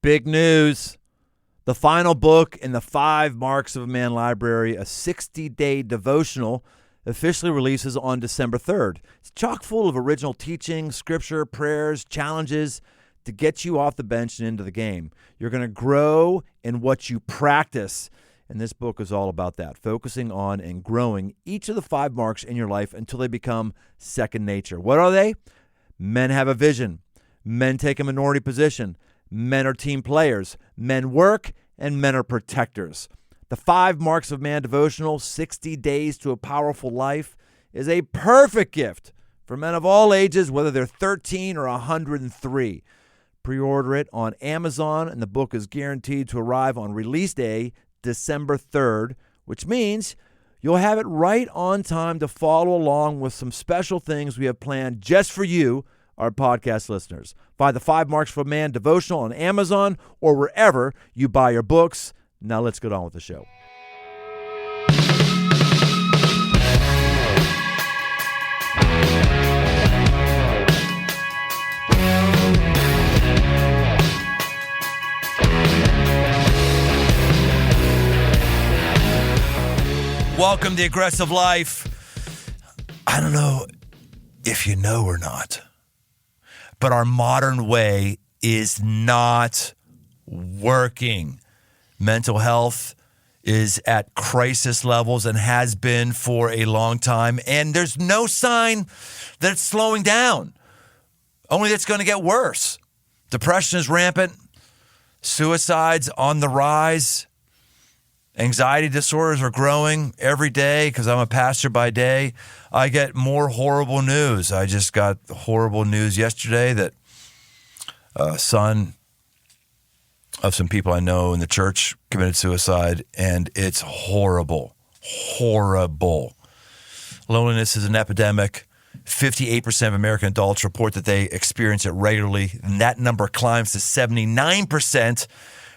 Big news. The final book in the 5 Marks of a Man library, a 60-day devotional, officially releases on December 3rd. It's chock full of original teaching, scripture, prayers, challenges to get you off the bench and into the game. You're going to grow in what you practice, and this book is all about that, focusing on and growing each of the 5 marks in your life until they become second nature. What are they? Men have a vision. Men take a minority position. Men are team players. Men work, and men are protectors. The 5 Marks of Man devotional, 60 Days to a Powerful Life, is a perfect gift for men of all ages, whether they're 13 or 103. Pre-order it on Amazon, and the book is guaranteed to arrive on release day, December 3rd, which means you'll have it right on time to follow along with some special things we have planned just for you, our podcast listeners. Buy the 5 Marks for a Man devotional on Amazon or wherever you buy your books. Now let's get on with the show. Welcome to Aggressive Life. I don't know if you know or not, but our modern way is not working. Mental health is at crisis levels and has been for a long time, and there's no sign that it's slowing down. Only that it's going to get worse. Depression is rampant. Suicides on the rise. Anxiety disorders are growing every day because I'm a pastor by day. I get more horrible news. I just got horrible news yesterday that a son of some people I know in the church committed suicide, and it's horrible, horrible. Loneliness is an epidemic. 58% of American adults report that they experience it regularly, and that number climbs to 79%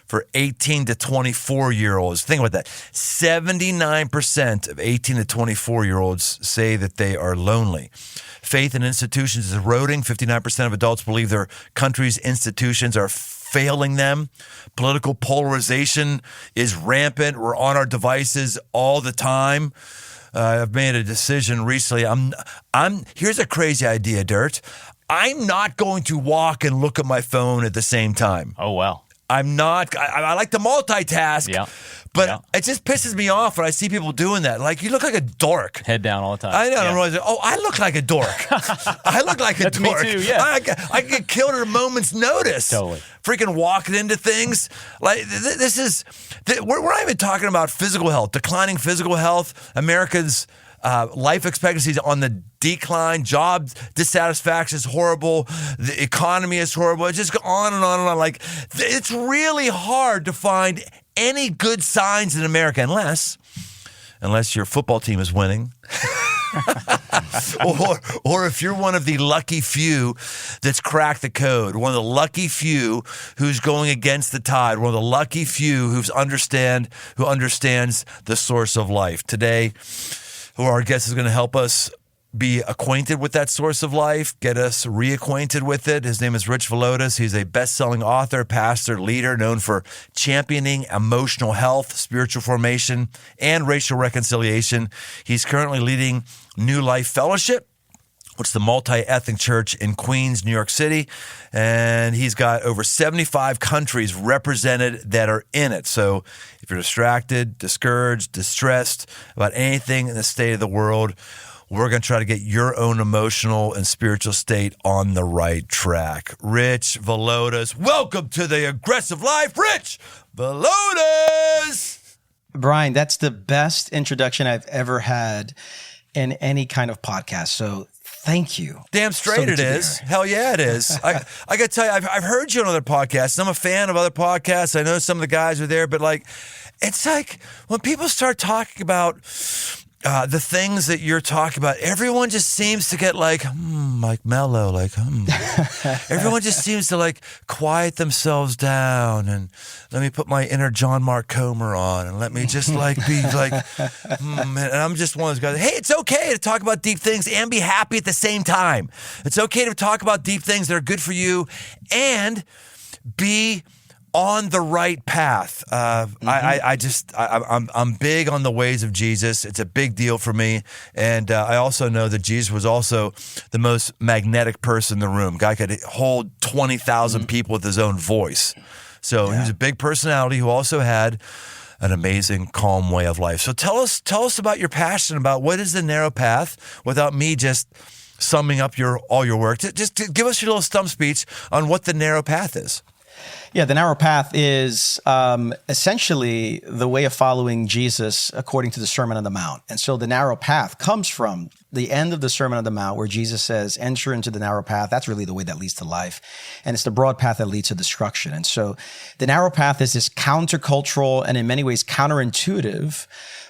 for 18 to 24-year-olds. Think about that. 79% of 18 to 24-year-olds say that they are lonely. Faith in institutions is eroding. 59% of adults believe their country's institutions are failing them. Political polarization is rampant. We're on our devices all the time. I've made a decision recently. Here's a crazy idea, Dirt. I'm not going to walk and look at my phone at the same time. Oh, wow. I'm not. I like to multitask, but it just pisses me off when I see people doing that. Like, you look like a dork. Head down all the time. I know. Yeah. I look like a dork. I look like a That's dork. Me too, yeah. I get killed at a moment's notice. Totally. Freaking walking into things. Like, this is, we're not even talking about physical health, declining physical health. Americans' life expectancy is on the decline. Job dissatisfaction is horrible. The economy is horrible. It just goes on and on and on. Like, it's really hard to find any good signs in America unless your football team is winning. or if you're one of the lucky few that's cracked the code, one of the lucky few who's going against the tide, one of the lucky few who understands the source of life. Today, our guest is going to help us be acquainted with that source of life, get us reacquainted with it. His name is Rich Villodas. He's a best-selling author, pastor, leader, known for championing emotional health, spiritual formation, and racial reconciliation. He's currently leading New Life Fellowship, which is the multi-ethnic church in Queens, New York City. And he's got over 75 countries represented that are in it. So if you're distracted, discouraged, distressed about anything in the state of the world, we're going to try to get your own emotional and spiritual state on the right track. Rich Villodas, welcome to the Aggressive Life. Rich Villodas! Brian, that's the best introduction I've ever had in any kind of podcast. So thank you. Damn straight it is. Hell yeah, it is. I got to tell you, I've heard you on other podcasts. I'm a fan of other podcasts. I know some of the guys are there, but like, it's like when people start talking about the things that you're talking about, everyone just seems to get like mellow, Everyone just seems to like quiet themselves down and let me put my inner John Mark Comer on and let me just like be like, and I'm just one of those guys. Hey, it's okay to talk about deep things and be happy at the same time. It's okay to talk about deep things that are good for you and be on the right path. I'm big on the ways of Jesus. It's a big deal for me. And I also know that Jesus was also the most magnetic person in the room. Guy could hold 20,000 people with his own voice. So he was a big personality who also had an amazing, calm way of life. So tell us about your passion, about what is the narrow path, without me just summing up all your work. Just give us your little stump speech on what the narrow path is. Yeah, the narrow path is essentially the way of following Jesus according to the Sermon on the Mount. And so the narrow path comes from the end of the Sermon on the Mount, where Jesus says, enter into the narrow path. That's really the way that leads to life. And it's the broad path that leads to destruction. And so the narrow path is this countercultural and in many ways counterintuitive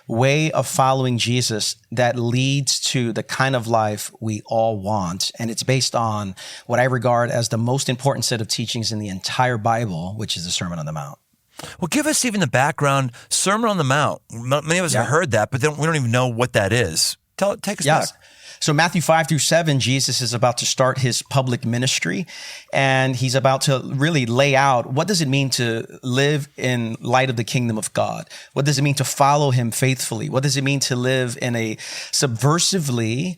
way of following Jesus that leads to the kind of life we all want. And it's based on what I regard as the most important set of teachings in the entire Bible, which is the Sermon on the Mount. Well, give us even the background. Sermon on the Mount. Many of us have heard that, but then we don't even know what that is. Take us back. So Matthew 5-7, Jesus is about to start his public ministry, and he's about to really lay out what does it mean to live in light of the kingdom of God? What does it mean to follow him faithfully? What does it mean to live in a subversively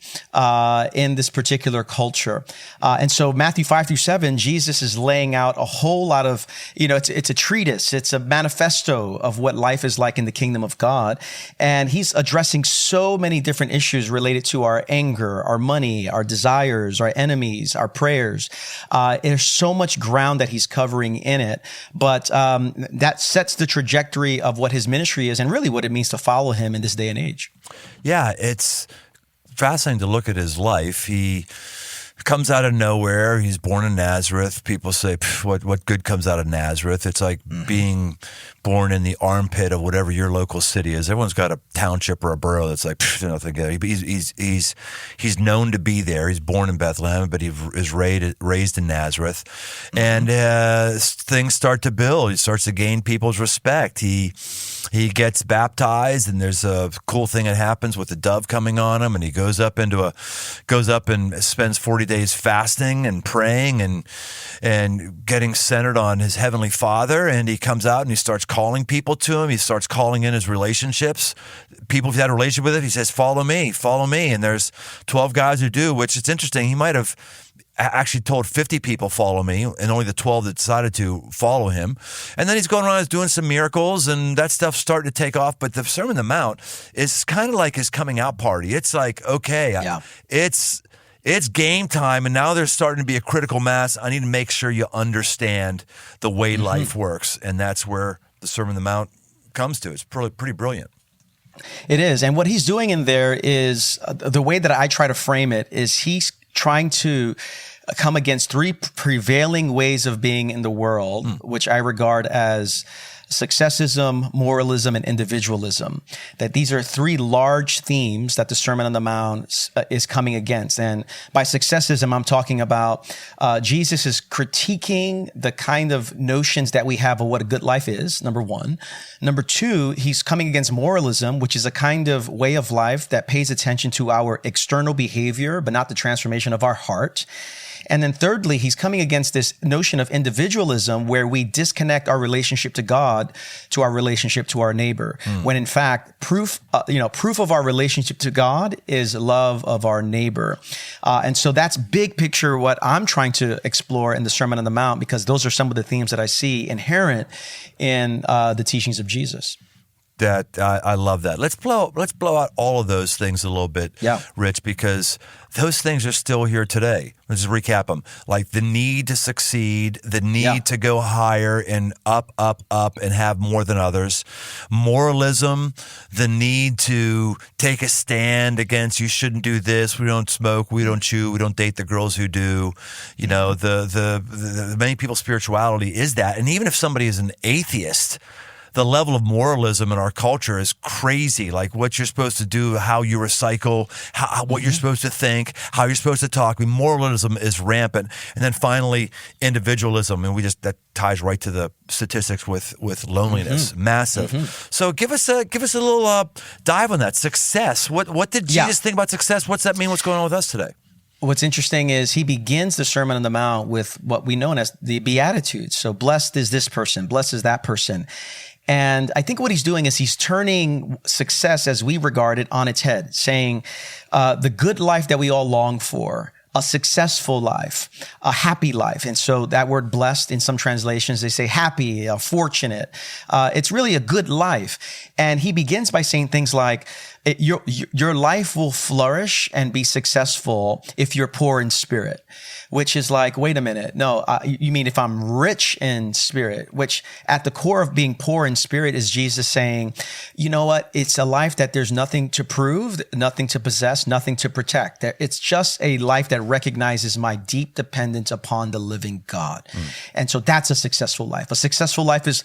in this particular culture? And so Matthew 5-7, Jesus is laying out a whole lot of, it's a treatise, it's a manifesto of what life is like in the kingdom of God. And he's addressing so many different issues related to our anger, our money, our desires, our enemies, our prayers. There's so much ground that he's covering in it, but that sets the trajectory of what his ministry is and really what it means to follow him in this day and age. Yeah, it's fascinating to look at his life. He comes out of nowhere. He's born in Nazareth. People say, what good comes out of Nazareth? It's like being born in the armpit of whatever your local city is. Everyone's got a township or a borough that's like nothing. He's known to be there. He's born in Bethlehem, but he is raised in Nazareth, and things start to build. He starts to gain people's respect. He gets baptized, and there's a cool thing that happens with the dove coming on him, and he goes up and spends 40 days fasting and praying and getting centered on his heavenly Father. And he comes out and he starts calling people to him. He starts calling in his relationships. People, if he had a relationship with him, he says, follow me. And there's 12 guys who do, which it's interesting. He might have actually told 50 people, follow me, and only the 12 that decided to follow him. And then he's going around, he's doing some miracles, and that stuff's starting to take off. But the Sermon on the Mount is kind of like his coming out party. It's like, okay, it's game time, and now there's starting to be a critical mass. I need to make sure you understand the way life works, and that's where the Sermon on the Mount comes to. It's pretty brilliant. It is, and what he's doing in there is, the way that I try to frame it is he's trying to come against three prevailing ways of being in the world, which I regard as successism, moralism, and individualism. That these are three large themes that the Sermon on the Mount is coming against. And by successism, I'm talking about Jesus is critiquing the kind of notions that we have of what a good life is, number one. Number two, he's coming against moralism, which is a kind of way of life that pays attention to our external behavior, but not the transformation of our heart. And then thirdly, he's coming against this notion of individualism where we disconnect our relationship to God to our relationship to our neighbor. When in fact, proof of our relationship to God is love of our neighbor. And so that's big picture what I'm trying to explore in the Sermon on the Mount, because those are some of the themes that I see inherent in the teachings of Jesus. That I love that. Let's blow out all of those things a little bit, Rich, because those things are still here today. Let's just recap them. Like the need to succeed, the need to go higher and up, and have more than others. Moralism, the need to take a stand against, you shouldn't do this. We don't smoke. We don't chew. We don't date the girls who do. You know, the many people's spirituality is that. And even if somebody is an atheist, the level of moralism in our culture is crazy. Like what you're supposed to do, how you recycle, what you're supposed to think, how you're supposed to talk. I mean, moralism is rampant. And then finally, individualism. And that ties right to the statistics with loneliness, massive. So give us a little dive on that. Success. What did Jesus think about success? What's that mean? What's going on with us today? what's interesting is he begins the Sermon on the Mount with what we know as the Beatitudes. So blessed is this person, blessed is that person. And I think what he's doing is he's turning success as we regard it on its head, saying the good life that we all long for, a successful life, a happy life. And so that word blessed, in some translations, they say happy, fortunate. It's really a good life. And he begins by saying things like, your life will flourish and be successful if you're poor in spirit, which is like, wait a minute. No, you mean if I'm rich in spirit, which at the core of being poor in spirit is Jesus saying, you know what? It's a life that there's nothing to prove, nothing to possess, nothing to protect. It's just a life that recognizes my deep dependence upon the living God. And so that's a successful life. A successful life is,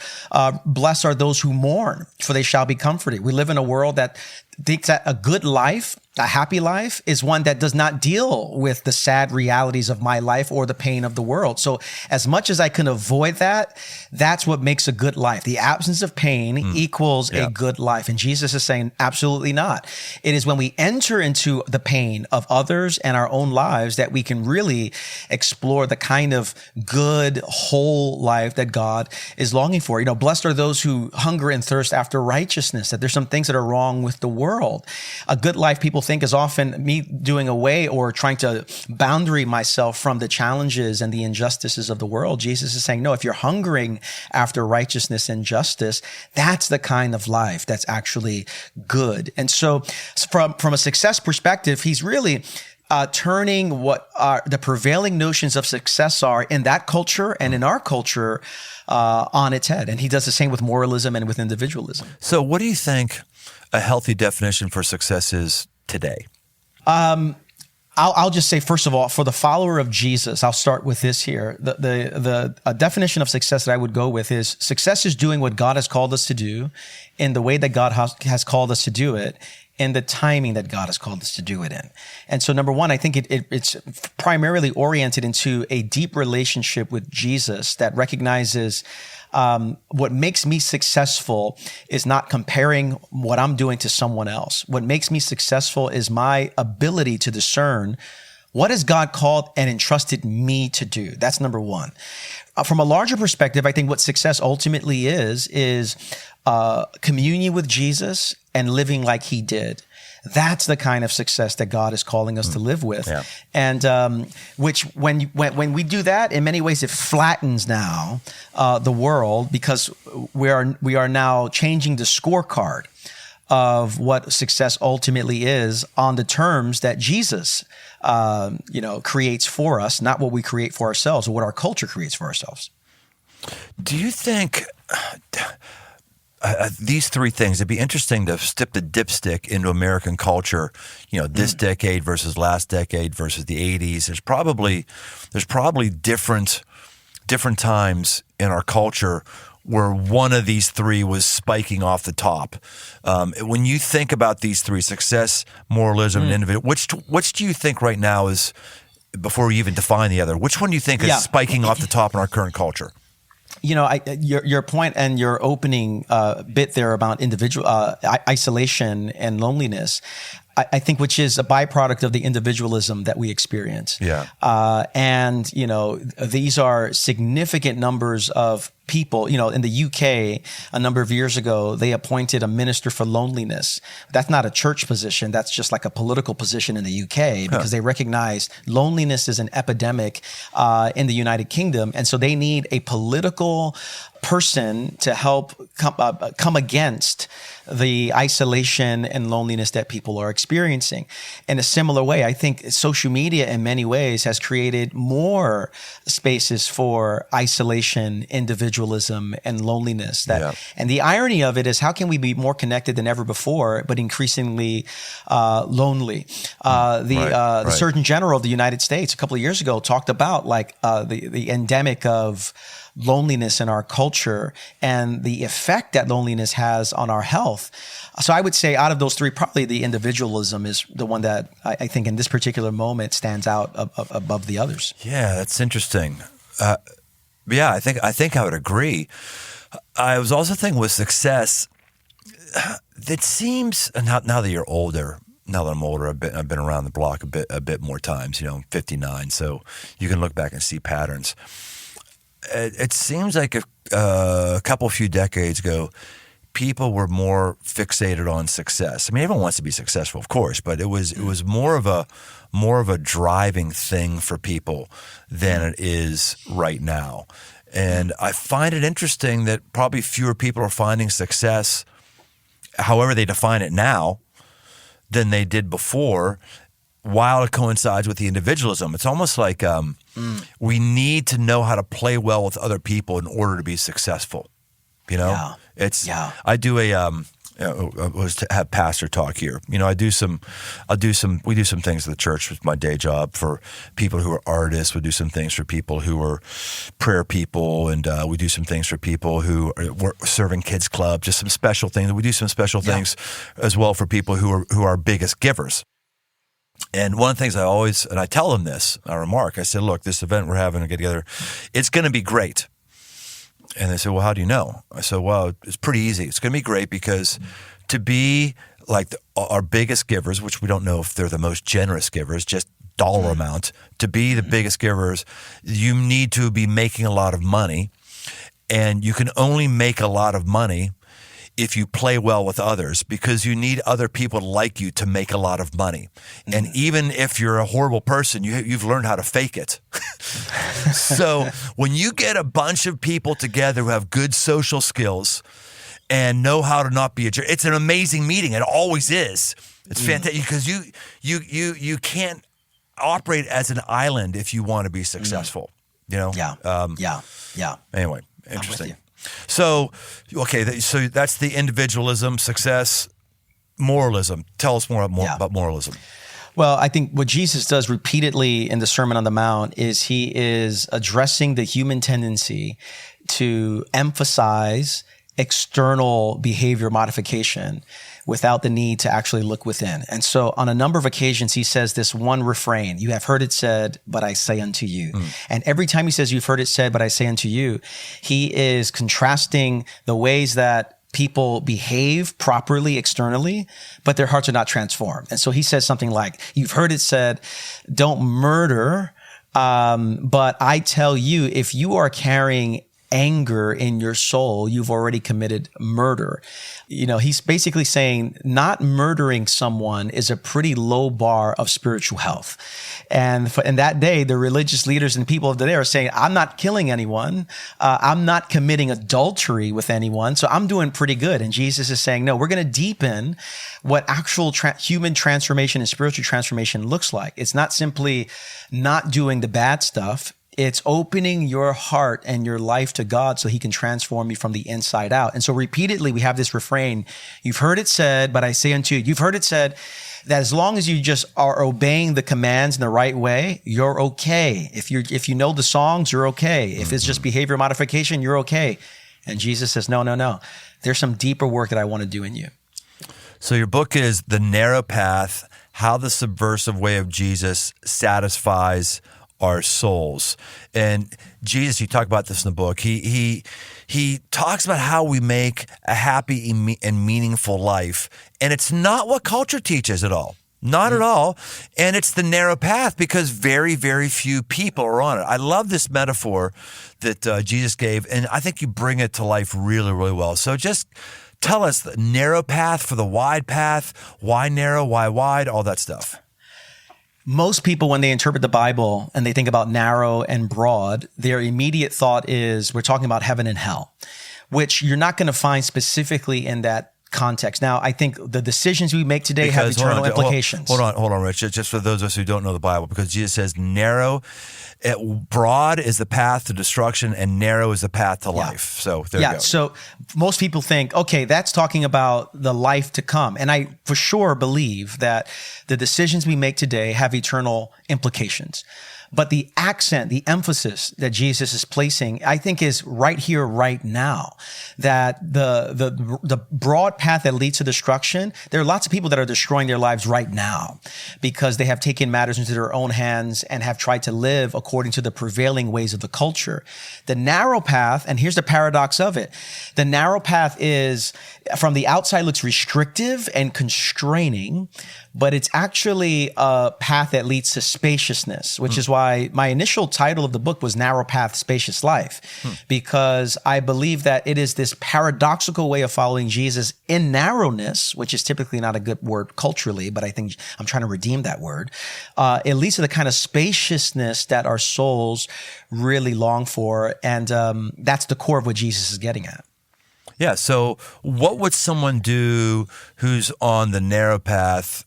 blessed are those who mourn, for they shall be comforted. We live in a world that thinks that a good life, a happy life, is one that does not deal with the sad realities of my life or the pain of the world. So as much as I can avoid that, that's what makes a good life. The absence of pain equals a good life. And Jesus is saying, absolutely not. It is when we enter into the pain of others and our own lives that we can really explore the kind of good, whole life that God is longing for. You know, blessed are those who hunger and thirst after righteousness, that there's some things that are wrong with the world. A good life, people think, is often me doing away or trying to boundary myself from the challenges and the injustices of the world. Jesus is saying, no, if you're hungering after righteousness and justice, that's the kind of life that's actually good. And so from a success perspective, he's really turning what the prevailing notions of success are in that culture and in our culture on its head. And he does the same with moralism and with individualism. So what do you think a healthy definition for success is today? I'll just say, first of all, for the follower of Jesus, I'll start with this here. The definition of success that I would go with is success is doing what God has called us to do in the way that God has called us to do it, in the timing that God has called us to do it in. And so number one, I think it's primarily oriented into a deep relationship with Jesus that recognizes what makes me successful is not comparing what I'm doing to someone else. What makes me successful is my ability to discern what has God called and entrusted me to do. That's number one. From a larger perspective, I think what success ultimately is communion with Jesus and living like he did. That's the kind of success that God is calling us to live with. Yeah. And which when we do that, in many ways, it flattens now the world, because we are now changing the scorecard of what success ultimately is on the terms that Jesus creates for us, not what we create for ourselves or what our culture creates for ourselves. Do you think these three things, it'd be interesting to stick the dipstick into American culture, this decade versus last decade versus the 80s. There's probably different times in our culture where one of these three was spiking off the top. When you think about these three, success, moralism, and individual, which do you think right now is, before we even define the other, which one do you think is spiking off the top in our current culture? Your point and your opening bit there about individual isolation and loneliness, I think, which is a byproduct of the individualism that we experience. Yeah. And these are significant numbers of people. In the UK, a number of years ago, they appointed a minister for loneliness. That's not a church position. That's just like a political position in the UK, because they recognize loneliness is an epidemic in the United Kingdom. And so they need a political person to help come against the isolation and loneliness that people are experiencing. In a similar way, I think social media in many ways has created more spaces for isolation, individualism, and loneliness. And the irony of it is, how can we be more connected than ever before, but increasingly lonely? The Surgeon General of the United States a couple of years ago talked about the endemic of loneliness in our culture and the effect that loneliness has on our health. So I would say, out of those three, probably the individualism is the one that I think in this particular moment stands out above the others. Yeah, that's interesting. I think I would agree. I was also thinking with success, it seems, now that you're older, now that I'm older, I've been around the block a bit more times. I'm 59, so you can look back and see patterns. It seems like a few decades ago, people were more fixated on success. I mean, everyone wants to be successful, of course, but it was more of a driving thing for people than it is right now. And I find it interesting that probably fewer people are finding success, however they define it now, than they did before, while it coincides with the individualism. It's almost like we need to know how to play well with other people in order to be successful. I do was to have pastor talk here. We do some things at the church with my day job for people who are artists. We do some things for people who are prayer people, and we do some things for people who are serving kids club, just some special things. We do some special things as well for people who are our biggest givers. And one of the things I tell them this, I remark, I said, look, this event we're having to get together, it's going to be great. And they said, well, how do you know? I said, well, it's pretty easy. It's going to be great because to be like our biggest givers, which we don't know if they're the most generous givers, just dollar amount, to be the biggest givers, you need to be making a lot of money. And you can only make a lot of money if you play well with others, because you need other people like you to make a lot of money. And even if you're a horrible person, you've learned how to fake it. So when you get a bunch of people together who have good social skills and know how to not be a jerk, it's an amazing meeting. It always is. It's fantastic because you can't operate as an island if you want to be successful. Yeah. Anyway, interesting. So, okay, so that's the individualism, success, moralism. Tell us more about moralism. Well, I think what Jesus does repeatedly in the Sermon on the Mount is he is addressing the human tendency to emphasize external behavior modification without the need to actually look within. And so on a number of occasions, he says this one refrain, you have heard it said, but I say unto you. And every time he says, you've heard it said, but I say unto you, he is contrasting the ways that people behave properly externally, but their hearts are not transformed. And so he says something like, you've heard it said, don't murder, but I tell you, if you are carrying anger in your soul, you've already committed murder. He's basically saying not murdering someone is a pretty low bar of spiritual health. And in that day, the religious leaders and people of the day are saying, I'm not killing anyone. I'm not committing adultery with anyone. So I'm doing pretty good. And Jesus is saying, no, we're going to deepen what actual human transformation and spiritual transformation looks like. It's not simply not doing the bad stuff. It's opening your heart and your life to God so he can transform you from the inside out. And so repeatedly, we have this refrain, you've heard it said, but I say unto you, you've heard it said that as long as you just are obeying the commands in the right way, you're okay. If you know the songs, you're okay. If it's just behavior modification, you're okay. And Jesus says, no. There's some deeper work that I want to do in you. So your book is The Narrow Path, How the Subversive Way of Jesus Satisfies Our Souls. And Jesus, you talk about this in the book, he talks about how we make a happy and meaningful life. And it's not what culture teaches at all. Not at all. And it's the narrow path because very, very few people are on it. I love this metaphor that Jesus gave, and I think you bring it to life really, really well. So just tell us the narrow path for the wide path, why narrow, why wide, all that stuff. Most people, when they interpret the Bible and they think about narrow and broad, their immediate thought is we're talking about heaven and hell, which you're not going to find specifically in that context. Now, I think the decisions we make today have eternal implications. Hold on, Rich. Just for those of us who don't know the Bible, because Jesus says broad is the path to destruction and narrow is the path to life. So there you go. So most people think, okay, that's talking about the life to come. And I for sure believe that the decisions we make today have eternal implications. But the accent, the emphasis that Jesus is placing, I think is right here, right now, that the broad path that leads to destruction, there are lots of people that are destroying their lives right now because they have taken matters into their own hands and have tried to live according to the prevailing ways of the culture. The narrow path, and here's the paradox of it, the narrow path is, from the outside looks restrictive and constraining, but it's actually a path that leads to spaciousness, which is why my initial title of the book was Narrow Path, Spacious Life, because I believe that it is this paradoxical way of following Jesus in narrowness, which is typically not a good word culturally, but I think I'm trying to redeem that word. It leads to the kind of spaciousness that our souls really long for. And that's the core of what Jesus is getting at. Yeah. So what would someone do who's on the narrow path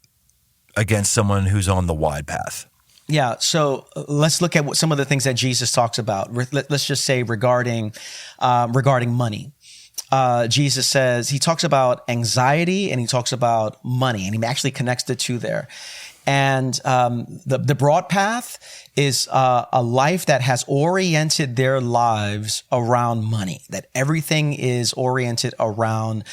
against someone who's on the wide path? Yeah. So let's look at what some of the things that Jesus talks about. Let's just say regarding money. Jesus says, he talks about anxiety and he talks about money, and he actually connects the two there. And the broad path is a life that has oriented their lives around money, that everything is oriented around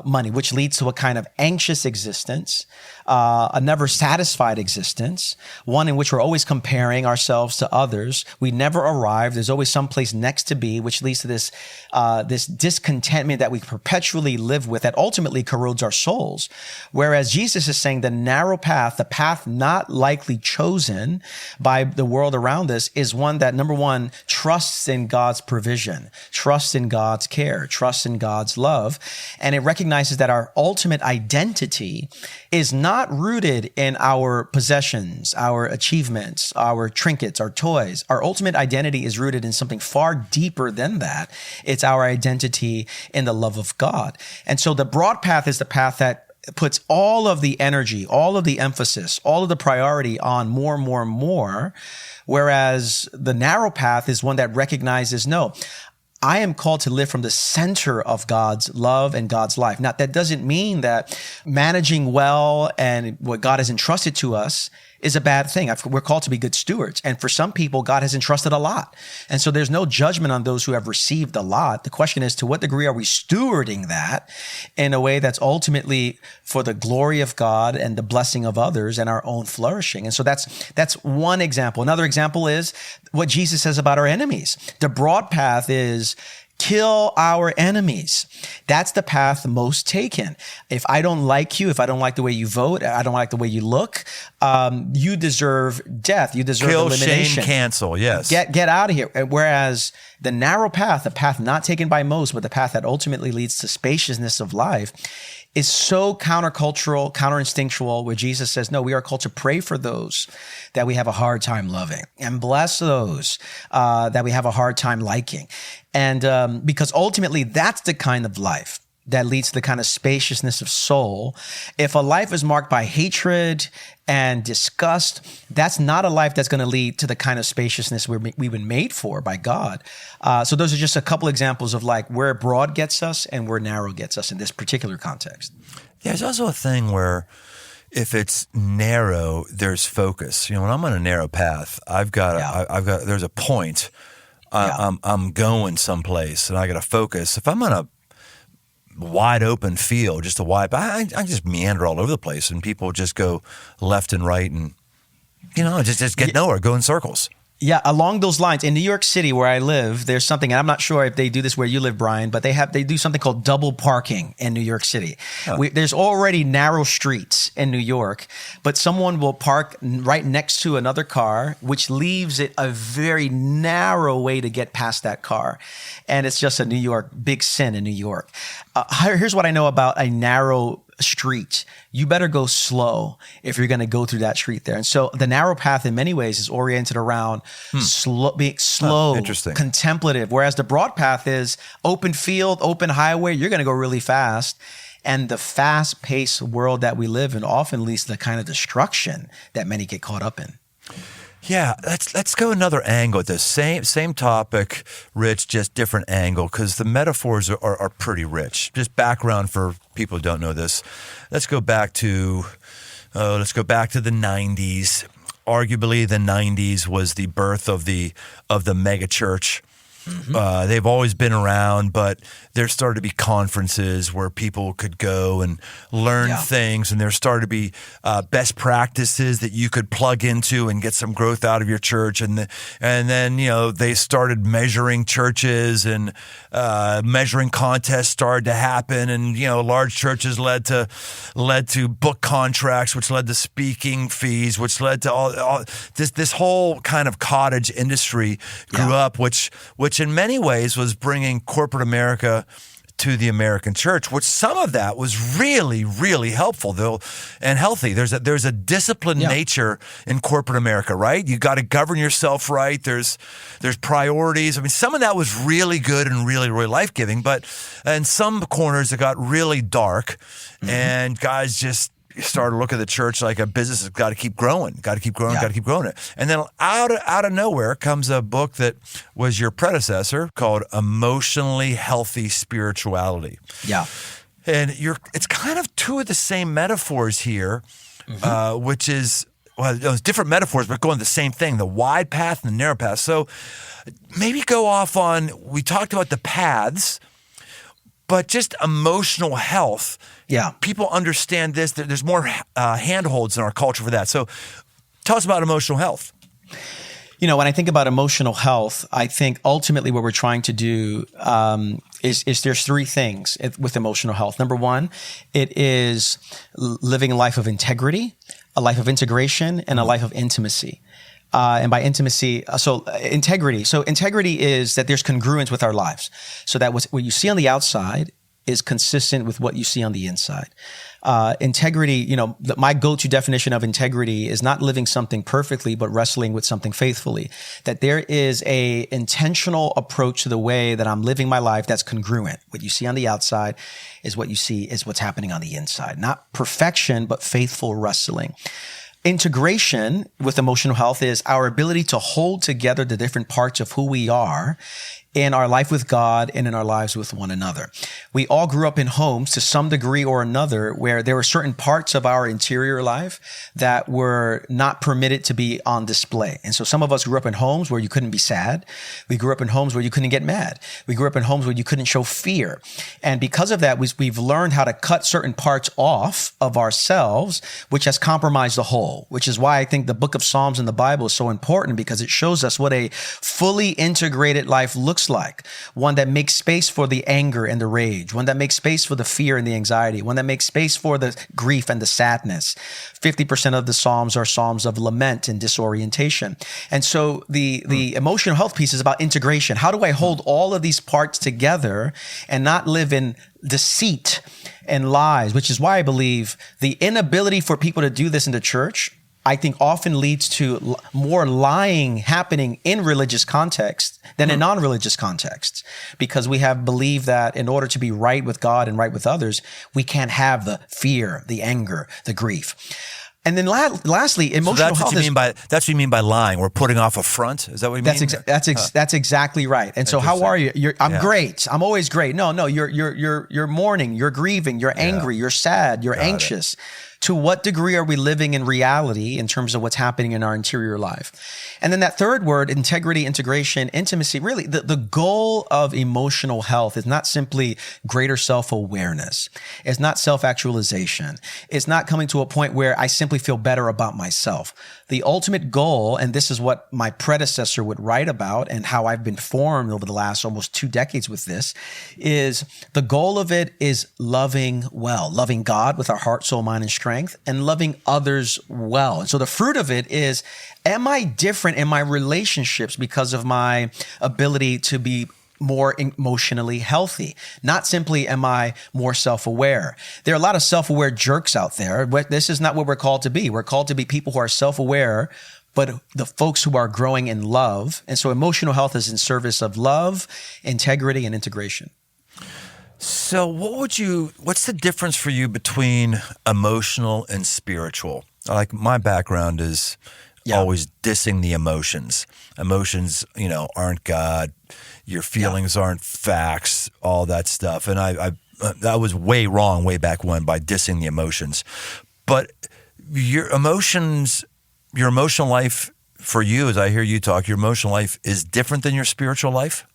money, which leads to a kind of anxious existence, a never satisfied existence, one in which we're always comparing ourselves to others. We never arrive. There's always some place next to be, which leads to this discontentment that we perpetually live with that ultimately corrodes our souls. Whereas Jesus is saying the narrow path, the path not likely chosen by the world around us, is one that, number one, trusts in God's provision, trusts in God's care, trusts in God's love. And it recognizes that our ultimate identity is not rooted in our possessions, our achievements, our trinkets, our toys. Our ultimate identity is rooted in something far deeper than that. It's our identity in the love of God. And so the broad path is the path that puts all of the energy, all of the emphasis, all of the priority on more, whereas the narrow path is one that recognizes, no, I am called to live from the center of God's love and God's life. Now, that doesn't mean that managing well and what God has entrusted to us is a bad thing. We're called to be good stewards. And for some people, God has entrusted a lot. And so there's no judgment on those who have received a lot. The question is, to what degree are we stewarding that in a way that's ultimately for the glory of God and the blessing of others and our own flourishing? And so that's one example. Another example is what Jesus says about our enemies. The broad path is kill our enemies. That's the path most taken. If I don't like you, if I don't like the way you vote, I don't like the way you look, you deserve death. You deserve kill, elimination. shame, cancel. Yes. Get out of here. Whereas the narrow path, the path not taken by most, but the path that ultimately leads to spaciousness of life, is so countercultural, counterinstinctual, where Jesus says, no, we are called to pray for those that we have a hard time loving and bless those that we have a hard time liking. And because ultimately that's the kind of life that leads to the kind of spaciousness of soul. If a life is marked by hatred and disgust, that's not a life that's going to lead to the kind of spaciousness we've been made for by God. So those are just a couple examples of like where broad gets us and where narrow gets us in this particular context. Yeah, there's also a thing where if it's narrow, there's focus. You know, when I'm on a narrow path, there's a point. I'm going someplace and I got to focus. If I'm on a wide open field, just a wide, I just meander all over the place and people just go left and right and, just get nowhere, go in circles. Yeah, along those lines, in New York City where I live, there's something, and I'm not sure if they do this where you live, Brian, but they do something called double parking in New York City. Oh. There's already narrow streets in New York, but someone will park right next to another car, which leaves it a very narrow way to get past that car. And it's just a big sin in New York. Here's what I know about a narrow street. You better go slow if you're going to go through that street there. And so the narrow path in many ways is oriented around being slow, contemplative, whereas the broad path is open field, open highway. You're going to go really fast. And the fast-paced world that we live in often leads to the kind of destruction that many get caught up in. Yeah, let's go another angle at this. Same topic, Rich, just different angle, because the metaphors are pretty rich. Just background for people who don't know this. Let's go back to the 90s. Arguably, the 90s was the birth of the mega church. They've always been around, but there started to be conferences where people could go and learn things, and there started to be best practices that you could plug into and get some growth out of your church. And then they started measuring churches, and measuring contests started to happen, and large churches led to book contracts, which led to speaking fees, which led to all this whole kind of cottage industry grew up, which in many ways was bringing corporate America to the American church, which some of that was really, really helpful though and healthy. There's a disciplined nature in corporate America, right? You got to govern yourself right. There's priorities. I mean, some of that was really good and really, really life-giving, but in some corners it got really dark, and guys just started looking at the church like a business that's got to keep growing, got to keep growing it. And then out of nowhere comes a book that was your predecessor called Emotionally Healthy Spirituality. Yeah. And it's kind of two of the same metaphors here, which is, it's different metaphors, but going the same thing, the wide path and the narrow path. So maybe go off on, we talked about the paths, but just emotional health. Yeah. People understand this. There's more handholds in our culture for that. So tell us about emotional health. When I think about emotional health, I think ultimately what we're trying to do is there's three things with emotional health. Number one, it is living a life of integrity, a life of integration, and a life of intimacy. And by intimacy, integrity. So integrity is that there's congruence with our lives. So that what you see on the outside is consistent with what you see on the inside. Integrity, my go-to definition of integrity is not living something perfectly, but wrestling with something faithfully. That there is a intentional approach to the way that I'm living my life that's congruent. What you see on the outside is what you see is what's happening on the inside. Not perfection, but faithful wrestling. Integration with emotional health is our ability to hold together the different parts of who we are in our life with God and in our lives with one another. We all grew up in homes to some degree or another where there were certain parts of our interior life that were not permitted to be on display. And so some of us grew up in homes where you couldn't be sad. We grew up in homes where you couldn't get mad. We grew up in homes where you couldn't show fear. And because of that, we've learned how to cut certain parts off of ourselves, which has compromised the whole, which is why I think the book of Psalms in the Bible is so important, because it shows us what a fully integrated life looks like. One that makes space for the anger and the rage, one that makes space for the fear and the anxiety, one that makes space for the grief and the sadness. 50% of the Psalms are Psalms of lament and disorientation. And so the emotional health piece is about integration. How do I hold all of these parts together and not live in deceit and lies, which is why I believe the inability for people to do this in the church, I think often leads to more lying happening in religious contexts than in non-religious contexts, because we have believed that in order to be right with God and right with others, we can't have the fear, the anger, the grief. And then lastly, emotional health. That's what you mean by lying. We're putting off a front. Is that what you mean? That's exactly right. And so, how are you? I'm great. I'm always great. No. You're mourning. You're grieving. You're angry. You're sad. You're anxious. To what degree are we living in reality in terms of what's happening in our interior life? And then that third word, integrity, integration, intimacy, really the goal of emotional health is not simply greater self-awareness. It's not self-actualization. It's not coming to a point where I simply feel better about myself. The ultimate goal, and this is what my predecessor would write about and how I've been formed over the last almost 2 decades with this, is the goal of it is loving well, loving God with our heart, soul, mind, and strength, and loving others well. And so the fruit of it is, am I different in my relationships because of my ability to be more emotionally healthy? Not simply am I more self-aware. There are a lot of self-aware jerks out there, but this is not what we're called to be. We're called to be people who are self-aware, but the folks who are growing in love. And so emotional health is in service of love, integrity, and integration. So what's the difference for you between emotional and spiritual? Like, my background is always dissing the emotions. Emotions, aren't God. Your feelings aren't facts, all that stuff. And I that was way wrong way back when by dissing the emotions. But your emotional life for you, as I hear you talk, your emotional life is different than your spiritual life?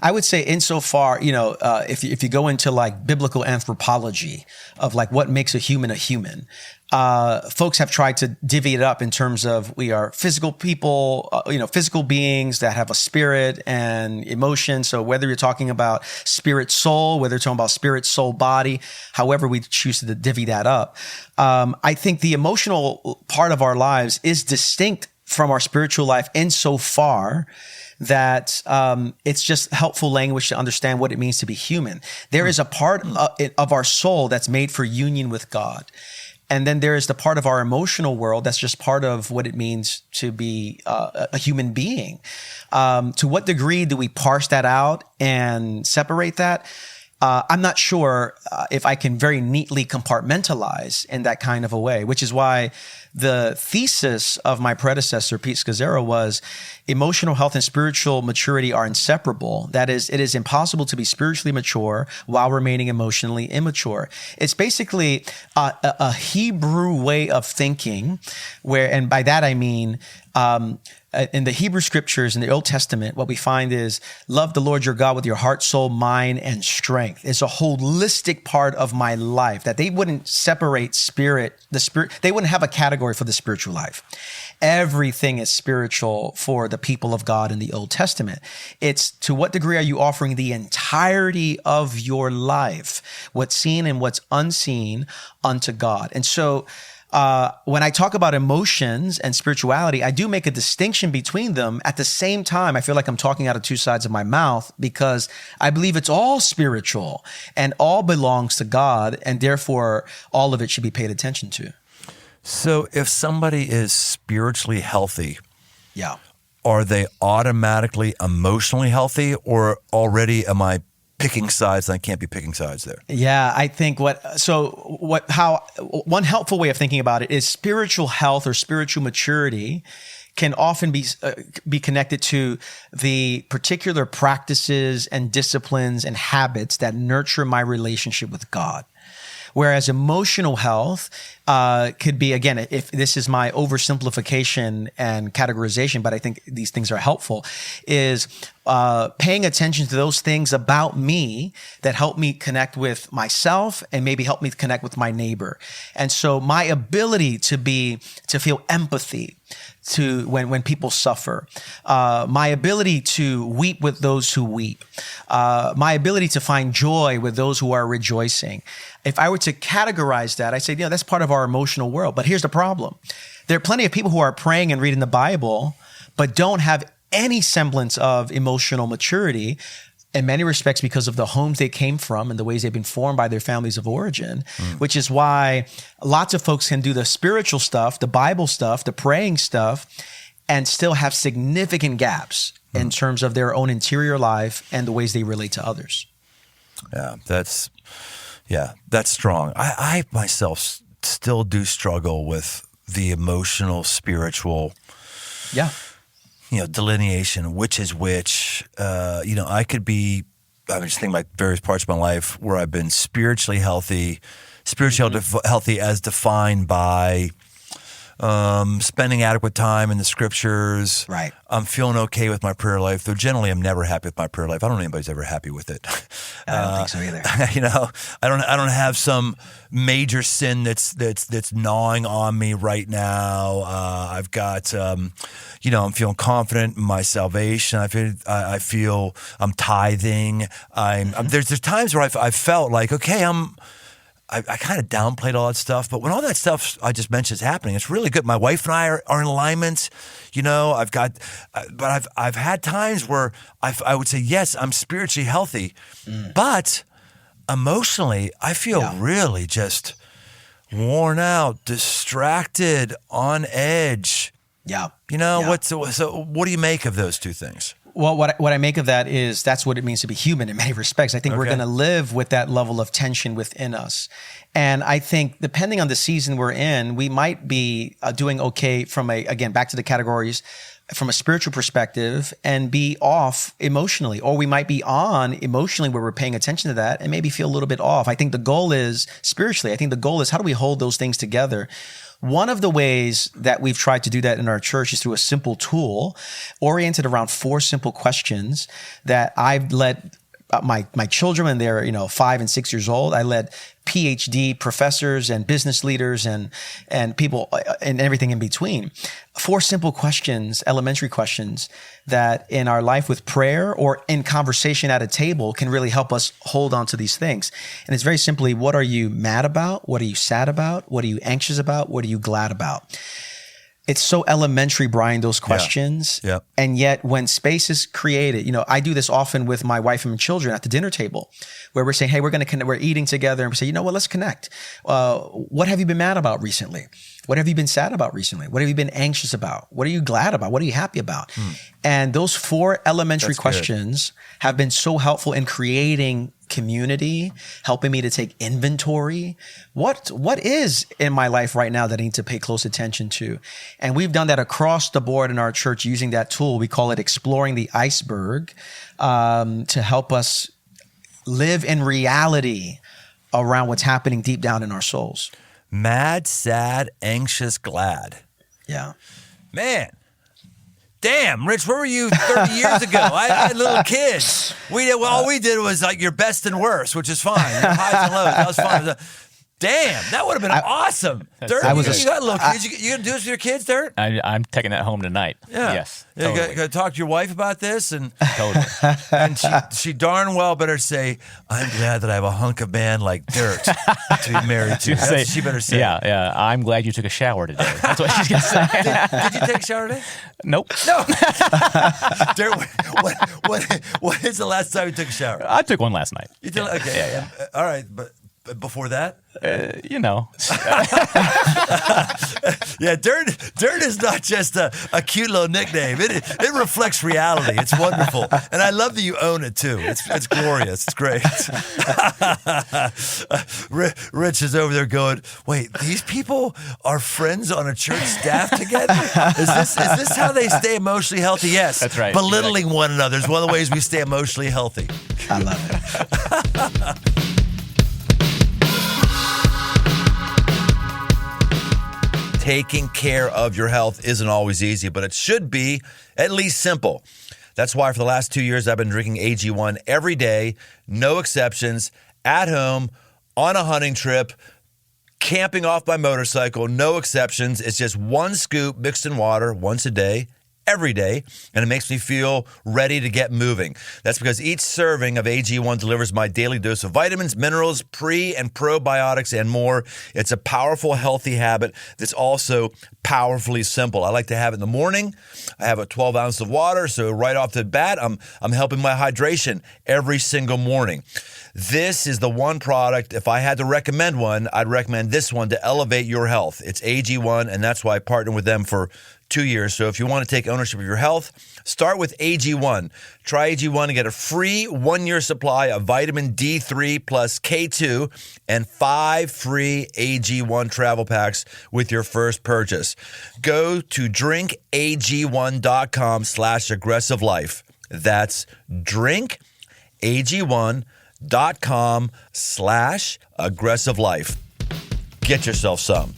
I would say insofar, if you go into like biblical anthropology of like what makes a human, folks have tried to divvy it up in terms of we are physical people, physical beings that have a spirit and emotion. So whether you're talking about spirit, soul, whether you're talking about spirit, soul, body, however we choose to divvy that up, I think the emotional part of our lives is distinct from our spiritual life insofar that it's just helpful language to understand what it means to be human. There is a part of our soul that's made for union with God. And then there is the part of our emotional world that's just part of what it means to be a human being. To what degree do we parse that out and separate that? I'm not sure if I can very neatly compartmentalize in that kind of a way, which is why the thesis of my predecessor, Pete Scazzaro, was emotional health and spiritual maturity are inseparable. That is, it is impossible to be spiritually mature while remaining emotionally immature. It's basically a Hebrew way of thinking where, and by that I mean, in the Hebrew scriptures in the Old Testament, what we find is love the Lord your God with your heart, soul, mind, and strength. It's a holistic part of my life that they wouldn't separate the spirit. They wouldn't have a category for the spiritual life. Everything is spiritual for the people of God in the Old Testament. It's to what degree are you offering the entirety of your life, what's seen and what's unseen, unto God. And so, when I talk about emotions and spirituality, I do make a distinction between them. At the same time, I feel like I'm talking out of two sides of my mouth because I believe it's all spiritual and all belongs to God, and therefore all of it should be paid attention to. So if somebody is spiritually healthy, yeah, are they automatically emotionally healthy, or already am I picking sides and I can't be picking sides there? Yeah, I think one helpful way of thinking about it is spiritual health or spiritual maturity can often be connected to the particular practices and disciplines and habits that nurture my relationship with God. Whereas emotional health could be, again, if this is my oversimplification and categorization, but I think these things are helpful, is paying attention to those things about me that help me connect with myself and maybe help me connect with my neighbor. And so my ability to feel empathy to when people suffer, my ability to weep with those who weep, my ability to find joy with those who are rejoicing. If I were to categorize that, I say, that's part of our emotional world. But here's the problem. There are plenty of people who are praying and reading the Bible, but don't have any semblance of emotional maturity, in many respects because of the homes they came from and the ways they've been formed by their families of origin, which is why lots of folks can do the spiritual stuff, the Bible stuff, the praying stuff, and still have significant gaps in terms of their own interior life and the ways they relate to others. Yeah, that's strong. I myself still do struggle with the emotional, spiritual, delineation, which is which. I could be, I'm just thinking about various parts of my life where I've been spiritually healthy as defined by spending adequate time in the scriptures. Right. I'm feeling okay with my prayer life, though generally I'm never happy with my prayer life. I don't know anybody's ever happy with it. I don't think so either. I don't have some major sin that's gnawing on me right now. I've got, I'm feeling confident in my salvation. I feel I'm tithing. There's times where I felt like, okay, I kind of downplayed all that stuff, but when all that stuff I just mentioned is happening, it's really good. My wife and I are in alignment. I've had times where I would say, yes, I'm spiritually healthy, but emotionally, I feel really just worn out, distracted, on edge. Yeah. So what do you make of those two things? Well, what I make of that is that's what it means to be human in many respects. I think we're going to live with that level of tension within us. And I think depending on the season we're in, we might be doing okay from again, back to the categories, from a spiritual perspective and be off emotionally, or we might be on emotionally where we're paying attention to that and maybe feel a little bit off. I think the goal is spiritually. I think the goal is how do we hold those things together? One of the ways that we've tried to do that in our church is through a simple tool oriented around 4 simple questions that I've led my children when they're 5 and 6 years old. I led PhD professors and business leaders and people and everything in between. 4 simple questions, elementary questions that in our life with prayer or in conversation at a table can really help us hold on to these things. And it's very simply, what are you mad about? What are you sad about? What are you anxious about? What are you glad about? It's so elementary, Brian, those questions. Yeah. And yet when space is created, I do this often with my wife and my children at the dinner table where we're saying, hey, we're going to connect, we're eating together and we say, you know what, let's connect. What have you been mad about recently? What have you been sad about recently? What have you been anxious about? What are you glad about? What are you happy about? And those 4 elementary questions have been so helpful in creating community, helping me to take inventory. What is in my life right now that I need to pay close attention to? And we've done that across the board in our church using that tool. We call it exploring the iceberg, to help us live in reality around what's happening deep down in our souls. Mad, sad, anxious, glad. Yeah. Man. Damn, Rich, where were you 30 years ago? I had little kids. All we did was like your best and worst, which is fine. Your highs and lows. That was fun. Damn, that would have been awesome. Dirt, you got little kids. You going to do this with your kids, Dirt? I'm taking that home tonight. Yeah. Yes. Yeah, Totally. you got to talk to your wife about this. And Totally. and she darn well better say, I'm glad that I have a hunk of man like Dirt to be married to. That's what she better say. Yeah. I'm glad you took a shower today. That's what she's going to say. Did you take a shower today? Nope. No. Dirt, what is the last time you took a shower? I took one last night. You did? Okay. Yeah. All right. But before that? Yeah, Dirt is not just a cute little nickname. It reflects reality. It's wonderful. And I love that you own it too. It's glorious. It's great. Rich is over there going, wait, these people are friends on a church staff together? Is this how they stay emotionally healthy? Yes. That's right. Belittling one another is one of the ways we stay emotionally healthy. I love it. Taking care of your health isn't always easy, but it should be at least simple. That's why for the last 2 years, I've been drinking AG1 every day, no exceptions, at home, on a hunting trip, camping off my motorcycle, no exceptions. It's just 1 scoop mixed in water once a day, every day, and it makes me feel ready to get moving. That's because each serving of AG1 delivers my daily dose of vitamins, minerals, pre- and probiotics, and more. It's a powerful, healthy habit that's also powerfully simple. I like to have it in the morning. I have a 12 ounce of water, so right off the bat, I'm helping my hydration every single morning. This is the one product, if I had to recommend one, I'd recommend this one to elevate your health. It's AG1, and that's why I partnered with them for 2 years. So if you want to take ownership of your health, start with AG1. Try AG1 and get a free 1-year supply of vitamin D3 plus K2 and 5 free AG1 travel packs with your first purchase. Go to drinkag1.com/aggressivelife. That's drinkag1.com/aggressivelife. Get yourself some.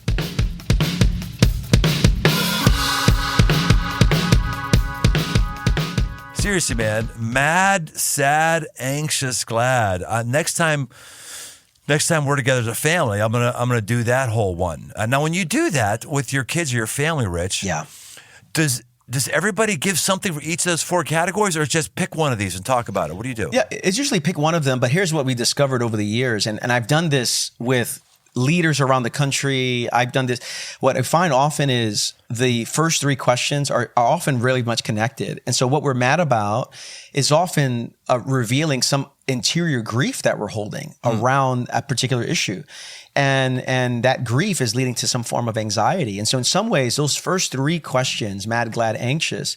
Seriously, man. Mad, sad, anxious, glad. Next time we're together as a family, I'm gonna do that whole one. Now, when you do that with your kids or your family, Rich, does everybody give something for each of those 4 categories, or just pick one of these and talk about it? What do you do? Yeah, it's usually pick one of them. But here's what we discovered over the years, and I've done this with leaders around the country. I've done this. What I find often is the first 3 questions are often really much connected. And so what we're mad about is often revealing some interior grief that we're holding around a particular issue. And that grief is leading to some form of anxiety. And so in some ways, those first 3 questions, mad, glad, anxious,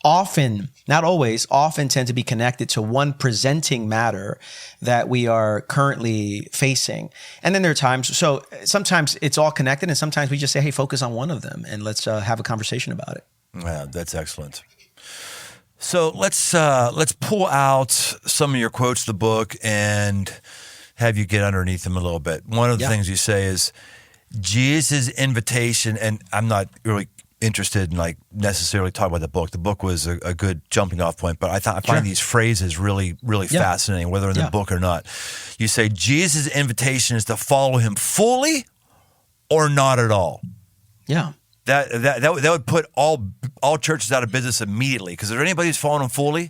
often, not always, often tend to be connected to one presenting matter that we are currently facing. And then there are times, so sometimes it's all connected, and sometimes we just say, hey, focus on one of them and let's have a conversation about it. Yeah, that's excellent. So let's pull out some of your quotes of the book and have you get underneath them a little bit. One of the things you say is Jesus' invitation, and I'm not really interested in like necessarily talking about the book. The book was a good jumping off point, but I find these phrases really, really fascinating, whether in the book or not. You say Jesus' invitation is to follow him fully or not at all. Yeah. That would put all churches out of business immediately, because there anybody who's following them fully?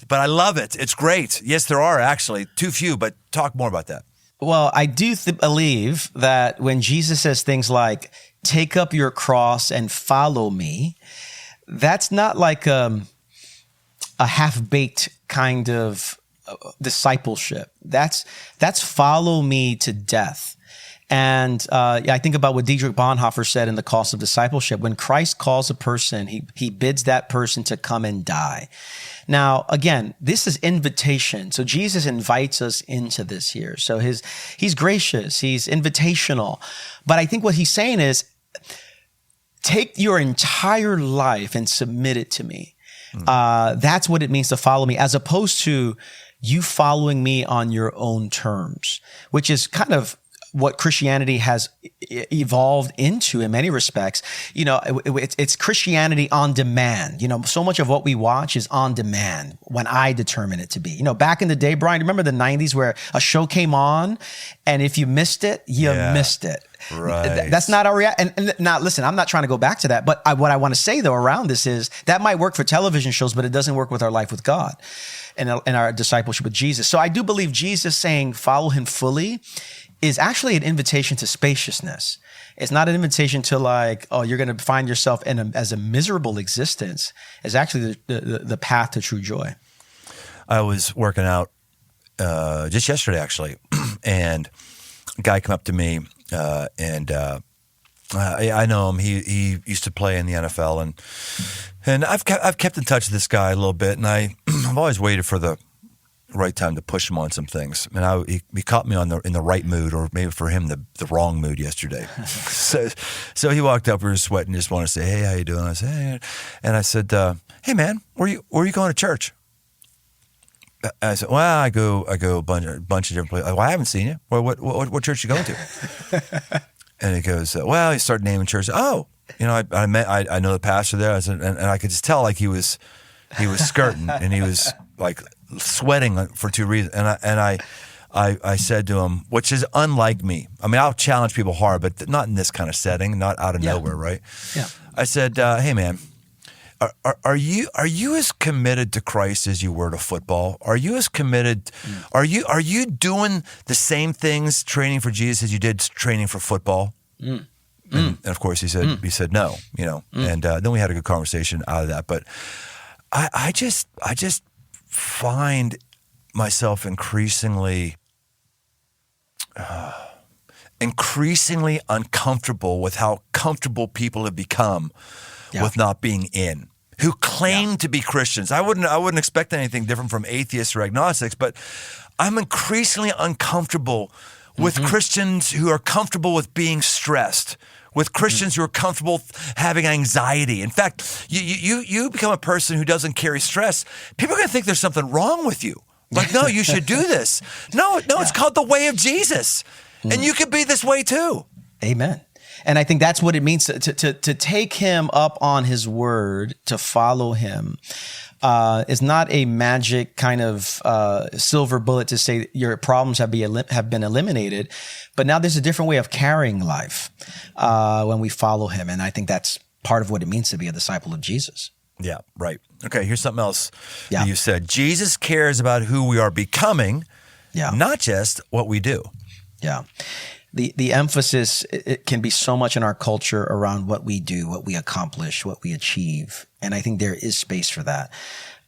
But I love it. It's great. Yes, there are actually. Too few, but talk more about that. Well, I do believe that when Jesus says things like, take up your cross and follow me, that's not like a half-baked kind of discipleship. That's follow me to death. And I think about what Dietrich Bonhoeffer said in The Cost of Discipleship. When Christ calls a person, he bids that person to come and die. Now, again, this is invitation. So Jesus invites us into this here. So he's gracious, he's invitational. But I think what he's saying is, take your entire life and submit it to me. That's what it means to follow me, as opposed to you following me on your own terms, which is kind of what Christianity has evolved into in many respects. You know, it's Christianity on demand. You know, so much of what we watch is on demand when I determine it to be. You know, back in the day, Brian, remember the 90s where a show came on and if you missed it, you missed it. Right. That's not our reality. And now, listen, I'm not trying to go back to that, but what I want to say though around this is that might work for television shows, but it doesn't work with our life with God and our discipleship with Jesus. So I do believe Jesus saying follow him fully is actually an invitation to spaciousness. It's not an invitation to like, oh, you're going to find yourself as a miserable existence. It's actually the path to true joy. I was working out just yesterday, actually, and a guy came up to me, and I know him. He used to play in the NFL, and I've kept in touch with this guy a little bit, and I've always waited for the right time to push him on some things. And he caught me in the right mood, or maybe for him the wrong mood yesterday. so he walked up, we were sweating, just wanted to say, hey, how you doing? I said, hey, and I said, hey man, where are you going to church? I said, well, I go a bunch of different places. Well, I haven't seen you. Well, what church you going to? And he goes, well, he started naming churches. Oh, you know, I know the pastor there. I said, and I could just tell like he was skirting and he was like sweating for two reasons. And I said to him, which is unlike me. I mean, I'll challenge people hard, but not in this kind of setting, not out of nowhere, right? Yeah. I said, hey man, are you as committed to Christ as you were to football? Are you as committed? Are you doing the same things training for Jesus as you did training for football? And of course he said no, you know. And then we had a good conversation out of that. But I just find myself increasingly uncomfortable with how comfortable people have become with not being in, who claim to be Christians. I wouldn't expect anything different from atheists or agnostics, but I'm increasingly uncomfortable with Christians who are comfortable with being stressed, with Christians who are comfortable having anxiety. In fact, you become a person who doesn't carry stress, people are going to think there's something wrong with you. Like, no, you should do this. No, it's called the way of Jesus. And you could be this way too. Amen. And I think that's what it means to take him up on his word, to follow him, is not a magic kind of silver bullet to say your problems have been eliminated. But now there's a different way of carrying life when we follow him. And I think that's part of what it means to be a disciple of Jesus. Yeah, right. Okay, here's something else that you said. Jesus cares about who we are becoming, not just what we do. Yeah. The emphasis, it can be so much in our culture around what we do, what we accomplish, what we achieve. And I think there is space for that.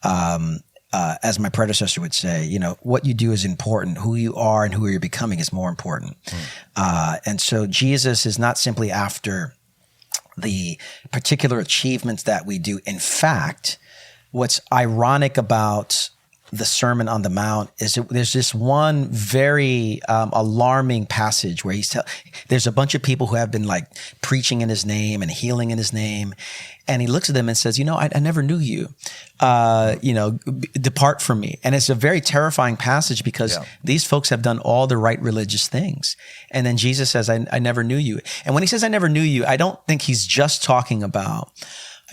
As my predecessor would say, you know, what you do is important. Who you are and who you're becoming is more important. And so Jesus is not simply after the particular achievements that we do. In fact, what's ironic about the Sermon on the Mount is there's this one very alarming passage where there's a bunch of people who have been like preaching in his name and healing in his name. And he looks at them and says, I never knew you, depart from me. And it's a very terrifying passage because these folks have done all the right religious things. And then Jesus says, I never knew you. And when he says, I never knew you, I don't think he's just talking about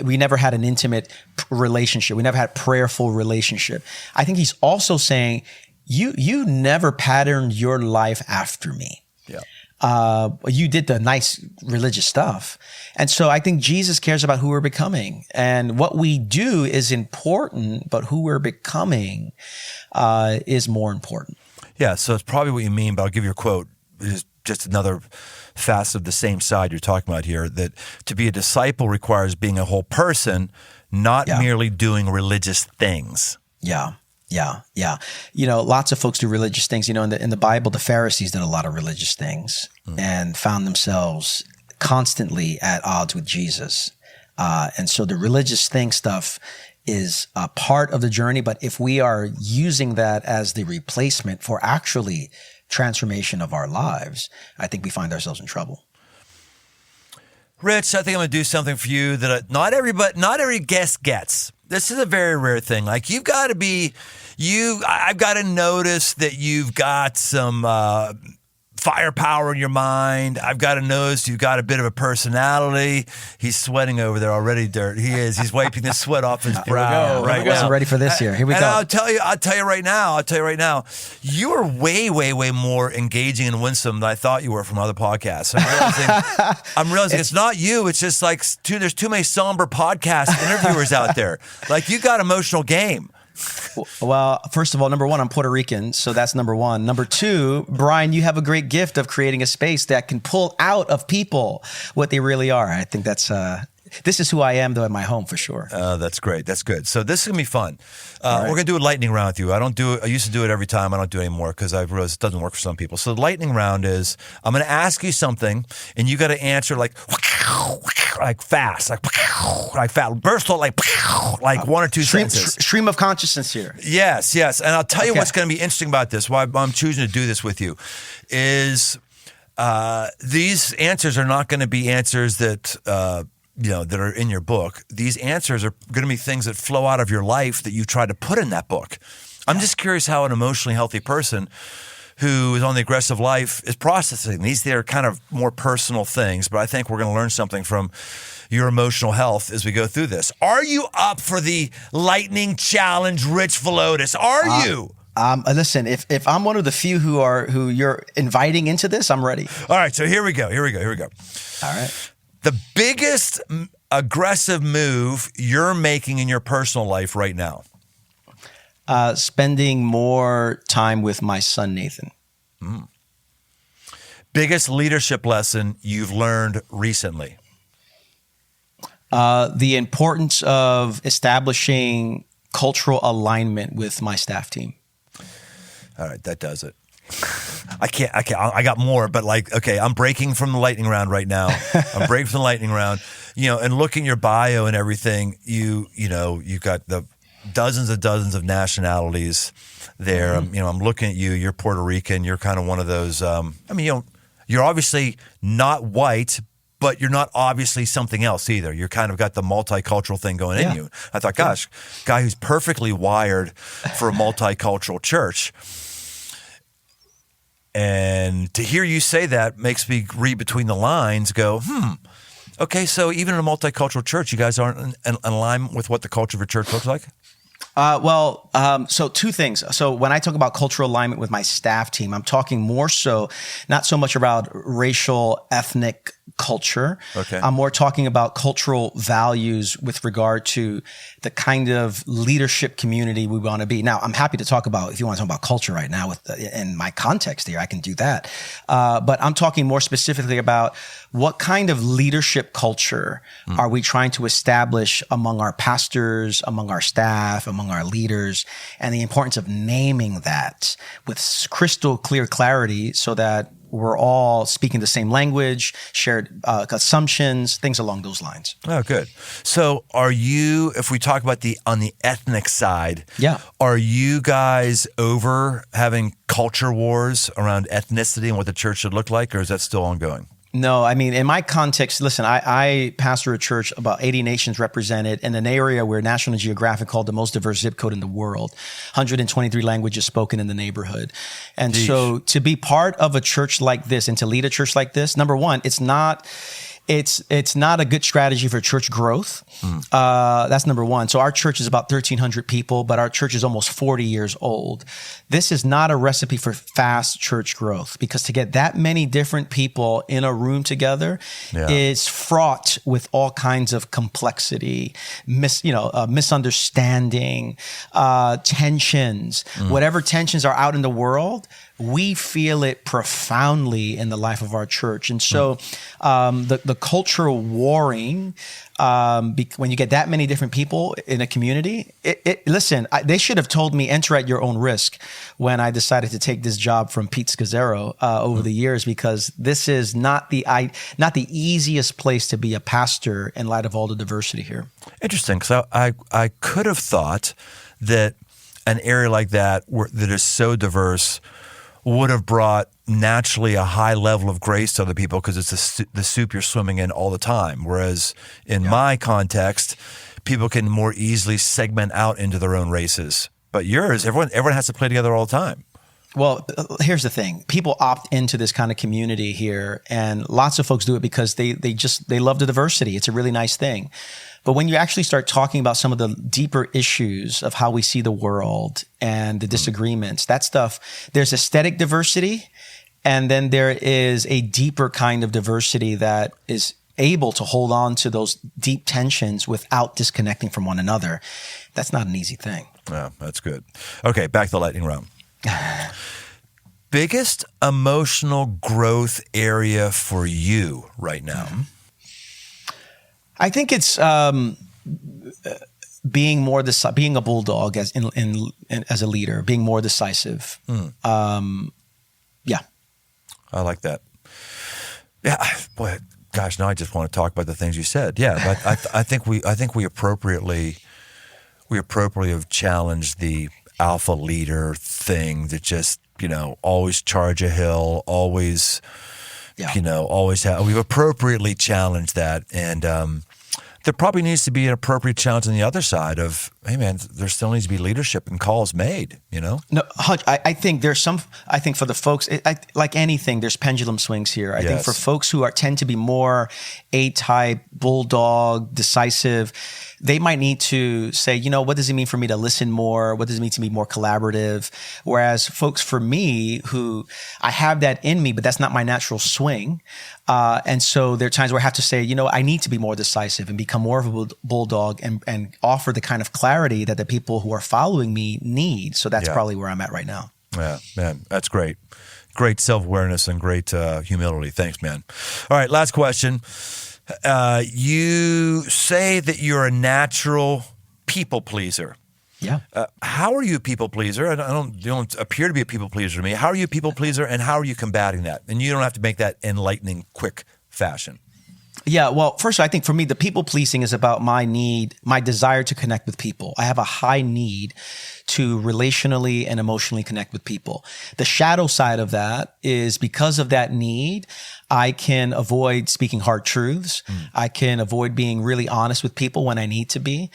we never had an intimate relationship. We never had a prayerful relationship. I think he's also saying, you never patterned your life after me. Yeah. You did the nice religious stuff. And so I think Jesus cares about who we're becoming. And what we do is important, but who we're becoming is more important. Yeah, so it's probably what you mean, but I'll give you a quote. It's just another facet of the same side you're talking about here, that to be a disciple requires being a whole person, not merely doing religious things. Yeah. Lots of folks do religious things. In the Bible, the Pharisees did a lot of religious things and found themselves constantly at odds with Jesus. And so the religious thing stuff is a part of the journey. But if we are using that as the replacement for actually transformation of our lives, I think we find ourselves in trouble. Rich, I think I'm going to do something for you that not every guest gets. This is a very rare thing. Like I've got to notice that you've got some firepower in your mind. I've got to notice you've got a bit of a personality. He's sweating over there already, Dirt. He is. He's wiping the sweat off his brow right now. I'm ready for this here. Here we go. I'll tell you right now, you are way, way, way more engaging and winsome than I thought you were from other podcasts. I'm realizing it's not you. It's just like there's too many somber podcast interviewers out there. Like you got emotional game. Well, first of all, number one, I'm Puerto Rican, so that's number one. Number two, Brian, you have a great gift of creating a space that can pull out of people what they really are. I think that's this is who I am, though, at my home for sure. That's great. That's good. So this is gonna be fun. We're gonna do a lightning round with you. I used to do it every time. I don't do it anymore because I've realized it doesn't work for some people. So the lightning round is I'm gonna ask you something, and you got to answer like fast, like fast, burst out like one or two sentences. Stream of consciousness here. Yes. And I'll tell you what's going to be interesting about this. Why I'm choosing to do this with you is these answers are not going to be answers that that are in your book. These answers are going to be things that flow out of your life that you try to put in that book. I'm just curious how an emotionally healthy person who is on the aggressive life is processing these. They're kind of more personal things, but I think we're going to learn something from your emotional health as we go through this. Are you up for the lightning challenge, Rich Villodas? Are you? Listen, if I'm one of the few who you're inviting into this, I'm ready. All right, so here we go. All right. The biggest aggressive move you're making in your personal life right now? Spending more time with my son, Nathan. Biggest leadership lesson you've learned recently? The importance of establishing cultural alignment with my staff team. All right, that does it. I can't. I got more, but I'm breaking from the lightning round right now. I'm breaking from the lightning round. And looking your bio and everything, you've got the dozens of nationalities there. I'm looking at you. You're Puerto Rican. You're kind of one of those. You're obviously not white, but you're not obviously something else either. You're kind of got the multicultural thing going in you. I thought, gosh, guy who's perfectly wired for a multicultural church. And to hear you say that makes me read between the lines, go, okay, so even in a multicultural church, you guys aren't in alignment with what the culture of your church looks like? So two things. So when I talk about cultural alignment with my staff team, I'm talking more so, not so much about racial, ethnic culture. Okay. I'm more talking about cultural values with regard to the kind of leadership community we want to be. Now, I'm happy to talk about, if you want to talk about culture right now in my context here, I can do that. But I'm talking more specifically about what kind of leadership culture are we trying to establish among our pastors, among our staff, among our leaders, and the importance of naming that with crystal clear clarity so that we're all speaking the same language, shared assumptions, things along those lines. Oh, good. So are you, if we talk about on the ethnic side, are you guys over having culture wars around ethnicity and what the church should look like, or is that still ongoing? No, I mean, in my context, listen, I pastor a church, about 80 nations represented in an area where National Geographic called the most diverse zip code in the world, 123 languages spoken in the neighborhood. And so to be part of a church like this and to lead a church like this, number one, it's not a good strategy for church growth. That's number one. So our church is about 1,300 people, but our church is almost 40 years old. This is not a recipe for fast church growth, because to get that many different people in a room together is fraught with all kinds of complexity, misunderstanding, tensions. Whatever tensions are out in the world, we feel it profoundly in the life of our church. And so the cultural warring, when you get that many different people in a community, they should have told me enter at your own risk when I decided to take this job from Pete Scazzaro over the years, because this is not the easiest place to be a pastor in light of all the diversity here. Interesting, because I could have thought that an area like that that is so diverse would have brought naturally a high level of grace to other people, because it's the soup you're swimming in all the time. Whereas in my context, people can more easily segment out into their own races. But yours, everyone has to play together all the time. Well, here's the thing. People opt into this kind of community here, and lots of folks do it because they love the diversity. It's a really nice thing. But when you actually start talking about some of the deeper issues of how we see the world and the disagreements, that stuff, there's aesthetic diversity, and then there is a deeper kind of diversity that is able to hold on to those deep tensions without disconnecting from one another. That's not an easy thing. Yeah, that's good. Okay, back to the lightning round. Biggest emotional growth area for you right now? I think it's being a bulldog as a leader, being more decisive. I like that. Yeah, boy, gosh, now I just want to talk about the things you said. Yeah, but I think we appropriately have challenged the alpha leader thing that just always charge a hill, always. We've appropriately challenged that. And there probably needs to be an appropriate challenge on the other side of, hey man, there still needs to be leadership and calls made, No, I think for the folks, like anything, there's pendulum swings here. I think for folks who tend to be more A-type, bulldog, decisive, they might need to say, what does it mean for me to listen more? What does it mean to be more collaborative? Whereas folks for me, who I have that in me, but that's not my natural swing. And so there are times where I have to say, I need to be more decisive and become more of a bulldog and offer the kind of clarity that the people who are following me need. So that's probably where I'm at right now. Yeah, man, that's great. Great self-awareness and great humility. Thanks, man. All right, last question. You say that you're a natural people pleaser. Yeah. How are you a people pleaser? You don't appear to be a people pleaser to me. How are you a people pleaser, and how are you combating that? And you don't have to make that enlightening, quick fashion. Yeah, well, first, I think for me, the people pleasing is about my desire to connect with people. I have a high need to relationally and emotionally connect with people. The shadow side of that is, because of that need, I can avoid speaking hard truths. I can avoid being really honest with people when I need to be,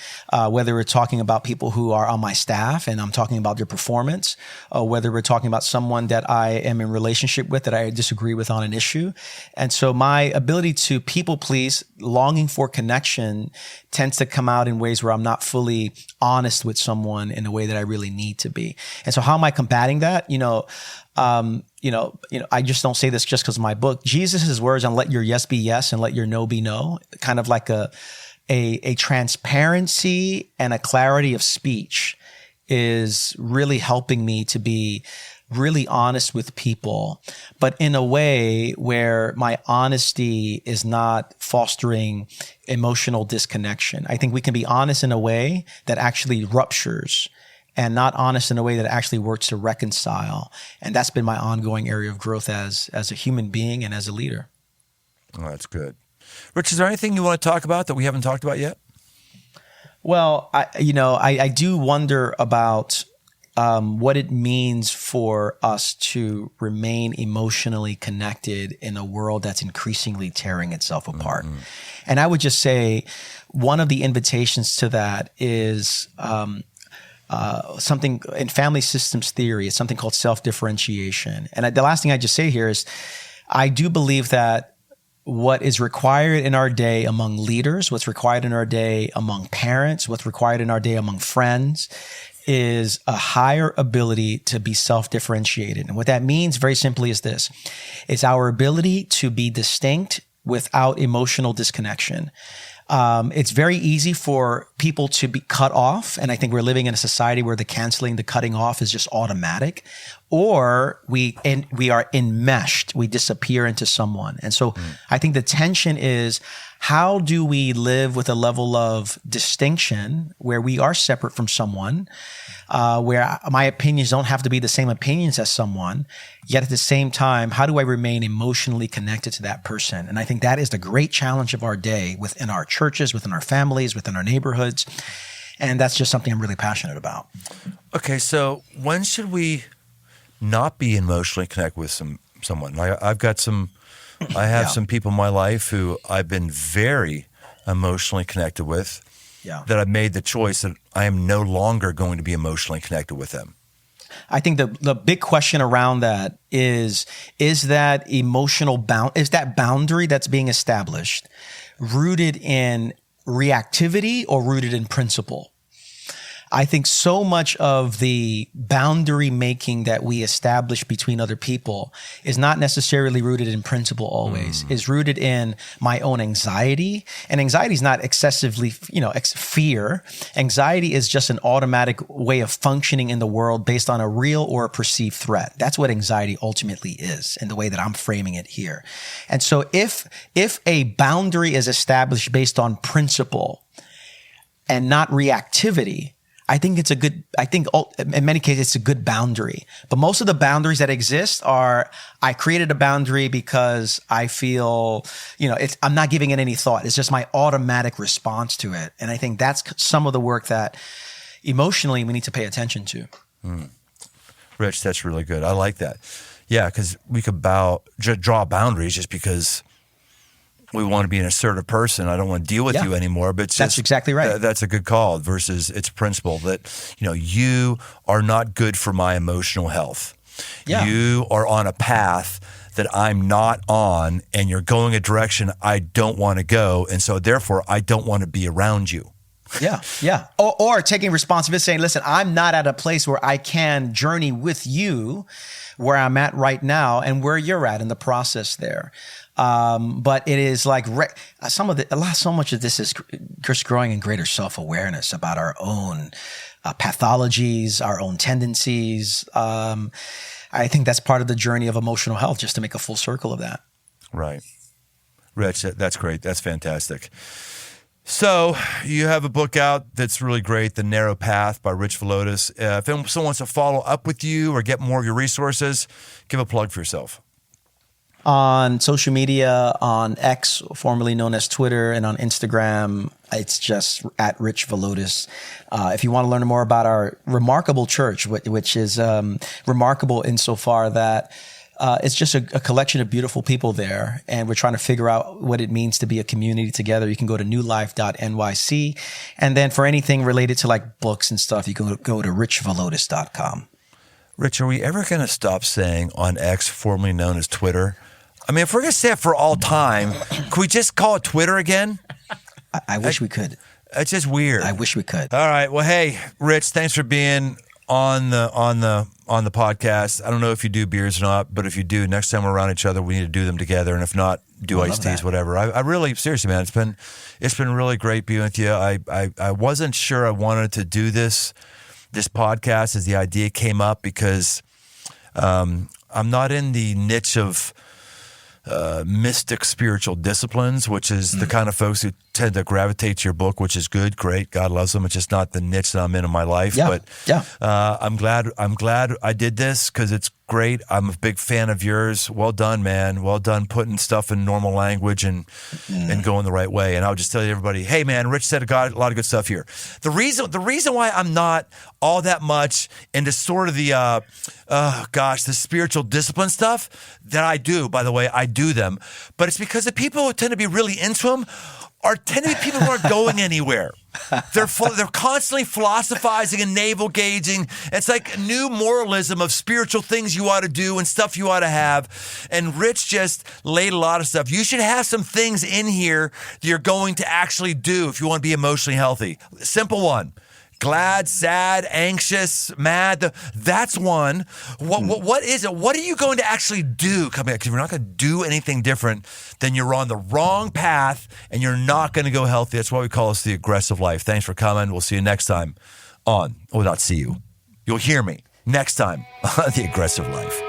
whether we're talking about people who are on my staff and I'm talking about their performance, whether we're talking about someone that I am in relationship with that I disagree with on an issue. And so my ability to people please, longing for connection, tends to come out in ways where I'm not fully honest with someone in a way that I really need to be. And so how am I combating that? I just don't say this just because of my book. Jesus' words on let your yes be yes and let your no be no, kind of like a transparency and a clarity of speech, is really helping me to be really honest with people, but in a way where my honesty is not fostering emotional disconnection. I think we can be honest in a way that actually ruptures and not honest in a way that actually works to reconcile. And that's been my ongoing area of growth as a human being and as a leader. Oh, that's good. Rich, is there anything you want to talk about that we haven't talked about yet? Well, I do wonder about what it means for us to remain emotionally connected in a world that's increasingly tearing itself apart. Mm-hmm. And I would just say one of the invitations to that is something in family systems theory. It's something called self-differentiation. And the last thing I just say here is I do believe that what is required in our day among leaders, what's required in our day among parents, what's required in our day among friends is a higher ability to be self-differentiated. And what that means very simply is this. It's our ability to be distinct without emotional disconnection. It's very easy for people to be cut off. And I think we're living in a society where the canceling, the cutting off is just automatic. Or we are enmeshed. We disappear into someone. And so I think the tension is, how do we live with a level of distinction where we are separate from someone, where my opinions don't have to be the same opinions as someone, yet at the same time, how do I remain emotionally connected to that person? And I think that is the great challenge of our day within our churches, within our families, within our neighborhoods. And that's just something I'm really passionate about. Okay, so when should we not be emotionally connected with someone? I have some people in my life who I've been very emotionally connected with, that I've made the choice that I am no longer going to be emotionally connected with them. I think the big question around that is that is that boundary that's being established rooted in reactivity or rooted in principle? I think so much of the boundary making that we establish between other people is not necessarily rooted in principle always, is rooted in my own anxiety. And anxiety is not excessively, fear. Anxiety is just an automatic way of functioning in the world based on a real or a perceived threat. That's what anxiety ultimately is in the way that I'm framing it here. And so if a boundary is established based on principle and not reactivity, I think in many cases it's a good boundary. But most of the boundaries that exist are, I created a boundary because I feel, I'm not giving it any thought. It's just my automatic response to it. And I think that's some of the work that emotionally we need to pay attention to. Rich, that's really good. I like that. Yeah, because we could draw boundaries just because we want to be an assertive person. I don't want to deal with you anymore. But that's exactly right. That's a good call versus it's principle that, you are not good for my emotional health. Yeah. You are on a path that I'm not on, and you're going a direction I don't want to go. And so therefore I don't want to be around you. Yeah. Yeah. Or taking responsibility, saying, listen, I'm not at a place where I can journey with you where I'm at right now and where you're at in the process there. But it is like so much of this is just growing in greater self-awareness about our own pathologies, our own tendencies. I think that's part of the journey of emotional health, just to make a full circle of that. Right. Rich, that's great. That's fantastic. So you have a book out that's really great, The Narrow Path by Rich Villodas. If someone wants to follow up with you or get more of your resources, give a plug for yourself. On social media, on X, formerly known as Twitter, and on Instagram, it's just at Rich Villodas. If you want to learn more about our remarkable church, which is remarkable insofar that it's just a collection of beautiful people there, and we're trying to figure out what it means to be a community together. You can go to newlife.nyc, and then for anything related to like books and stuff, you can go to richvillodas.com. Rich, are we ever going to stop saying on X, formerly known as Twitter? I mean, if we're going to say it for all time, can we just call it Twitter again? I wish we could. It's just weird. I wish we could. All right. Well, hey, Rich, thanks for being on the podcast. I don't know if you do beers or not, but if you do, next time we're around each other, we need to do them together. And if not, do iced teas, whatever. I really, seriously, man, it's been really great being with you. I wasn't sure I wanted to do this podcast as the idea came up because I'm not in the niche of mystic spiritual disciplines, which is the kind of folks who tend to gravitate to your book, which is good, great. God loves them. It's just not the niche that I'm in my life. Yeah, But yeah. I'm glad I did this because it's great. I'm a big fan of yours. Well done, man. Well done putting stuff in normal language and going the right way. And I'll just tell you everybody, hey man, Rich said a lot of good stuff here. The reason why I'm not all that much into sort of the the spiritual discipline stuff that I do, by the way, I do them, but it's because the people who tend to be really into them tend to be people who aren't going anywhere. They're constantly philosophizing and navel gazing. It's like new moralism of spiritual things you ought to do and stuff you ought to have. And Rich just laid a lot of stuff. You should have some things in here that you're going to actually do if you want to be emotionally healthy. Simple one. Glad, sad, anxious, mad. That's one. What is it? What are you going to actually do? Come here, because you're not going to do anything different. Then you're on the wrong path, and you're not going to go healthy. That's why we call this the aggressive life. Thanks for coming. We'll see you next time on. Well, not see you. You'll hear me next time on the aggressive life.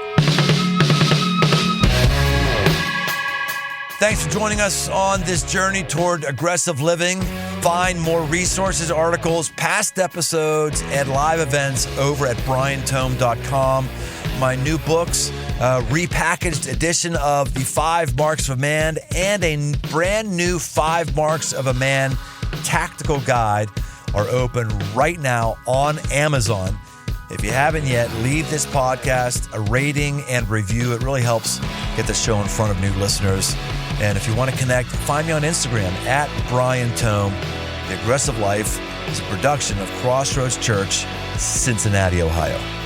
Thanks for joining us on this journey toward aggressive living. Find more resources, articles, past episodes, and live events over at briantome.com. My new books, repackaged edition of the 5 Marks of a Man and a brand new 5 Marks of a Man tactical guide are open right now on Amazon. If you haven't yet, leave this podcast a rating and review. It really helps get the show in front of new listeners. And if you want to connect, find me on Instagram at Brian Tome. The Aggressive Life is a production of Crossroads Church, Cincinnati, Ohio.